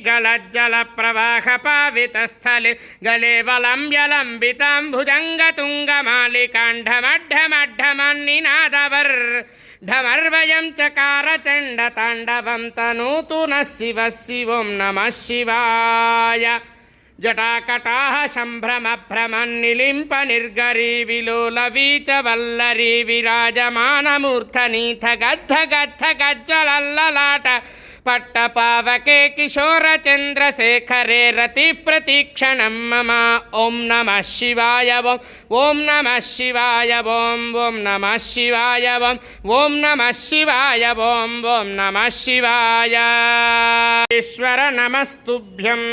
गलज्जलप्रवाहपावितस्थले गले वलम्ब्यलम्बिताम्भुजङ्गतुङ्गमालिकाण्ढमड्ढमड्ढमन्निनादवर् ढमर्वयं चकारचण्डताण्डवं तनोतु नः शिवः शिवों नमः शिवाय जटाकटाः सम्भ्रमभ्रमन्निलिम्प निर्गरी विलोलवीच वल्लरी विराजमानमूर्धनीथ गद्ध गद्ध गज्जलल्ललाट पट्टपावके किशोरचन्द्रशेखरे रतिप्रतीक्षणं मम ॐ नमः शिवाय ॐ नमः शिवाय ॐ नमः शिवाय ॐ नमः शिवाय ॐ नमः शिवाय ईश्वर नमस्तुभ्यम्।